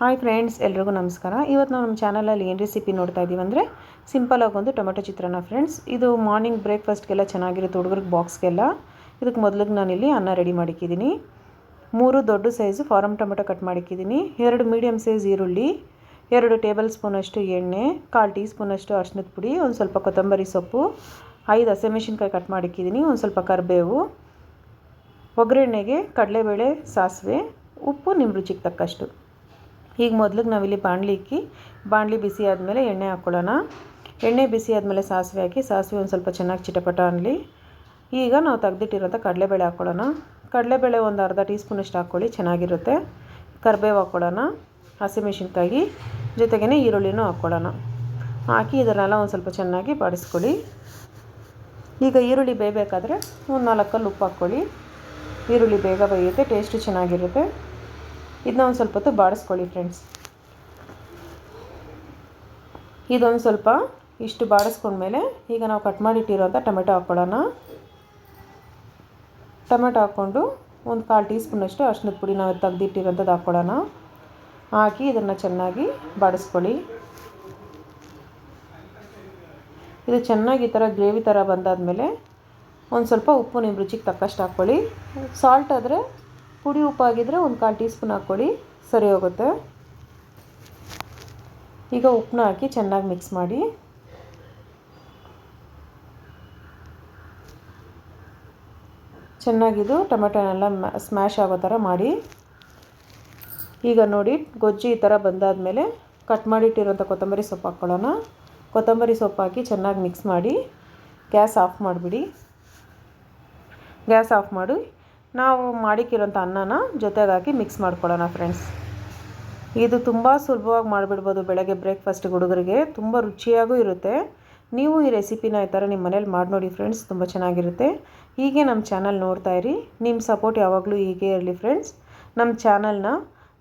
Hi friends, ಎಲ್ರಿಗೂ ನಮಸ್ಕಾರ. ಇವತ್ತು ನಾವು ನಮ್ಮ ಚಾನಲಲ್ಲಿ ಏನು ರೆಸಿಪಿ ನೋಡ್ತಾ ಇದ್ದೀವಿ ಅಂದರೆ ಸಿಂಪಲಾಗಿ ಒಂದು ಟೊಮೆಟೊ ಚಿತ್ರಾನ್ನ ಫ್ರೆಂಡ್ಸ್. ಇದು ಮಾರ್ನಿಂಗ್ ಬ್ರೇಕ್ಫಾಸ್ಟ್ಗೆಲ್ಲ ಚೆನ್ನಾಗಿರುತ್ತೆ, ಹುಡುಗರಿಗೆ ಬಾಕ್ಸ್ಗೆಲ್ಲ. ಇದಕ್ಕೆ ಮೊದಲಿಗೆ ನಾನಿಲ್ಲಿ ಅನ್ನ ರೆಡಿ ಮಾಡಿಕ್ಕಿದ್ದೀನಿ. 3 ದೊಡ್ಡ ಸೈಜು ಫಾರಮ್ ಟೊಮೆಟೊ ಕಟ್ ಮಾಡಿಕ್ಕಿದ್ದೀನಿ. 2 ಮೀಡಿಯಮ್ ಸೈಜ್ ಈರುಳ್ಳಿ, 2 ಟೇಬಲ್ ಸ್ಪೂನಷ್ಟು ಎಣ್ಣೆ, 1/4 ಟೀ ಸ್ಪೂನಷ್ಟು ಅರಿಶಿನದ ಪುಡಿ, ಒಂದು ಸ್ವಲ್ಪ ಕೊತ್ತಂಬರಿ ಸೊಪ್ಪು, 5 ಹಸಿಮೆಣಸಿನ್ಕಾಯಿ ಕಟ್ ಮಾಡಿಕ್ಕಿದ್ದೀನಿ, ಒಂದು ಸ್ವಲ್ಪ ಕರಿಬೇವು, ಒಗ್ಗರಣೆಗೆ ಕಡಲೆಬೇಳೆ, ಸಾಸಿವೆ, ಉಪ್ಪು ನಿಮ್ಮ ರುಚಿಗೆ ತಕ್ಕಷ್ಟು. ಈಗ ಮೊದಲಿಗೆ ನಾವಿಲ್ಲಿ ಬಾಣಲಿ ಬಿಸಿ ಆದಮೇಲೆ ಎಣ್ಣೆ ಹಾಕ್ಕೊಳ್ಳೋಣ. ಎಣ್ಣೆ ಬಿಸಿ ಆದಮೇಲೆ ಸಾಸಿವೆ ಹಾಕಿ, ಸಾಸಿವೆ ಒಂದು ಸ್ವಲ್ಪ ಚೆನ್ನಾಗಿ ಚಿಟಪಟ ಅನ್ನಲಿ. ಈಗ ನಾವು ತೆಗೆದಿಟ್ಟಿರೋಂಥ ಕಡಲೆಬೇಳೆ ಹಾಕ್ಕೊಳ್ಳೋಣ. ಕಡಲೆಬೇಳೆ ಒಂದು ಅರ್ಧ ಟೀ ಸ್ಪೂನಷ್ಟು ಹಾಕ್ಕೊಳ್ಳಿ, ಚೆನ್ನಾಗಿರುತ್ತೆ. ಕರಿಬೇವು ಹಾಕ್ಕೊಳ್ಳೋಣ, ಹಸಿಮೆಣಸಿನ್ಕಾಯಿ ಜೊತೆಗೇ ಈರುಳ್ಳಿನೂ ಹಾಕ್ಕೊಳ್ಳೋಣ. ಹಾಕಿ ಇದನ್ನೆಲ್ಲ ಒಂದು ಸ್ವಲ್ಪ ಚೆನ್ನಾಗಿ ಬಾಡಿಸ್ಕೊಳ್ಳಿ. ಈಗ ಈರುಳ್ಳಿ ಬೇಯಬೇಕಾದ್ರೆ ಒಂದು 4 ಕಲ್ಲು ಉಪ್ಪು ಹಾಕ್ಕೊಳ್ಳಿ. ಈರುಳ್ಳಿ ಬೇಗ ಬೇಯುತ್ತೆ, ಟೇಸ್ಟು ಚೆನ್ನಾಗಿರುತ್ತೆ. ಇದನ್ನ ಒಂದು ಸ್ವಲ್ಪ ಹೊತ್ತು ಬಾಡಿಸ್ಕೊಳ್ಳಿ ಫ್ರೆಂಡ್ಸ್. ಇದೊಂದು ಸ್ವಲ್ಪ ಇಷ್ಟು ಬಾಡಿಸ್ಕೊಂಡ್ಮೇಲೆ ಈಗ ನಾವು ಕಟ್ ಮಾಡಿಟ್ಟಿರೋಂಥ ಟೊಮೆಟೊ ಹಾಕ್ಕೊಳ್ಳೋಣ. ಟೊಮೆಟೊ ಹಾಕ್ಕೊಂಡು ಒಂದು 1/4 ಟೀ ಸ್ಪೂನಷ್ಟು ಅರಿಶಿನದ ಪುಡಿ ನಾವು ತೆಗೆದಿಟ್ಟಿರೋಂಥದ್ದು ಹಾಕ್ಕೊಳ್ಳೋಣ. ಹಾಕಿ ಇದನ್ನು ಚೆನ್ನಾಗಿ ಬಾಡಿಸ್ಕೊಳ್ಳಿ. ಇದು ಚೆನ್ನಾಗಿ ಈ ಥರ ಗ್ರೇವಿ ಥರ ಬಂದಾದಮೇಲೆ ಒಂದು ಸ್ವಲ್ಪ ಉಪ್ಪು ನಿಮ್ಮ ರುಚಿಗೆ ತಕ್ಕಷ್ಟು ಹಾಕ್ಕೊಳ್ಳಿ. ಸಾಲ್ಟ್ ಆದರೆ ಪುಡಿ ಉಪ್ಪಾಗಿದ್ದರೆ ಒಂದು 1/4 ಟೀ ಸ್ಪೂನ್ ಹಾಕ್ಕೊಳ್ಳಿ, ಸರಿ ಹೋಗುತ್ತೆ. ಈಗ ಉಪ್ಪನ್ನ ಹಾಕಿ ಚೆನ್ನಾಗಿ ಮಿಕ್ಸ್ ಮಾಡಿ. ಚೆನ್ನಾಗಿದು ಟೊಮೆಟೊನೆಲ್ಲ ಸ್ಮ್ಯಾಶ್ ಆಗೋ ಥರ ಮಾಡಿ. ಈಗ ನೋಡಿ, ಗೊಜ್ಜು ಈ ಥರ ಬಂದಾದಮೇಲೆ ಕಟ್ ಮಾಡಿಟ್ಟಿರೋಂಥ ಕೊತ್ತಂಬರಿ ಸೊಪ್ಪು ಹಾಕ್ಕೊಳ್ಳೋಣ. ಕೊತ್ತಂಬರಿ ಸೊಪ್ಪು ಹಾಕಿ ಚೆನ್ನಾಗಿ ಮಿಕ್ಸ್ ಮಾಡಿ ಗ್ಯಾಸ್ ಆಫ್ ಮಾಡಿಬಿಡಿ. ಗ್ಯಾಸ್ ಆಫ್ ಮಾಡಿ ನಾವು ಮಾಡಿಕ್ಕಿರೋಂಥ ಅನ್ನನ ಜೊತೆಗೆ ಹಾಕಿ ಮಿಕ್ಸ್ ಮಾಡ್ಕೊಳ್ಳೋಣ ಫ್ರೆಂಡ್ಸ್. ಇದು ತುಂಬ ಸುಲಭವಾಗಿ ಮಾಡಿಬಿಡ್ಬೋದು. ಬೆಳಗ್ಗೆ ಬ್ರೇಕ್ಫಾಸ್ಟಿಗೆ ಹುಡುಗರಿಗೆ ತುಂಬ ರುಚಿಯಾಗೂ ಇರುತ್ತೆ. ನೀವು ಈ ರೆಸಿಪಿನ ಈ ಥರ ನಿಮ್ಮ ಮನೇಲಿ ಮಾಡಿ ನೋಡಿ ಫ್ರೆಂಡ್ಸ್, ತುಂಬ ಚೆನ್ನಾಗಿರುತ್ತೆ. ಹೀಗೆ ನಮ್ಮ ಚಾನಲ್ ನೋಡ್ತಾ ಇರಿ. ನಿಮ್ಮ ಸಪೋರ್ಟ್ ಯಾವಾಗಲೂ ಹೀಗೆ ಇರಲಿ ಫ್ರೆಂಡ್ಸ್. ನಮ್ಮ ಚಾನಲ್ನ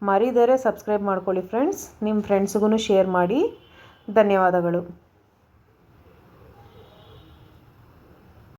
ಮರಿದೇ ಸಬ್ಸ್ಕ್ರೈಬ್ ಮಾಡ್ಕೊಳ್ಳಿ ಫ್ರೆಂಡ್ಸ್. ನಿಮ್ಮ ಫ್ರೆಂಡ್ಸ್ಗೂ ಶೇರ್ ಮಾಡಿ. ಧನ್ಯವಾದಗಳು.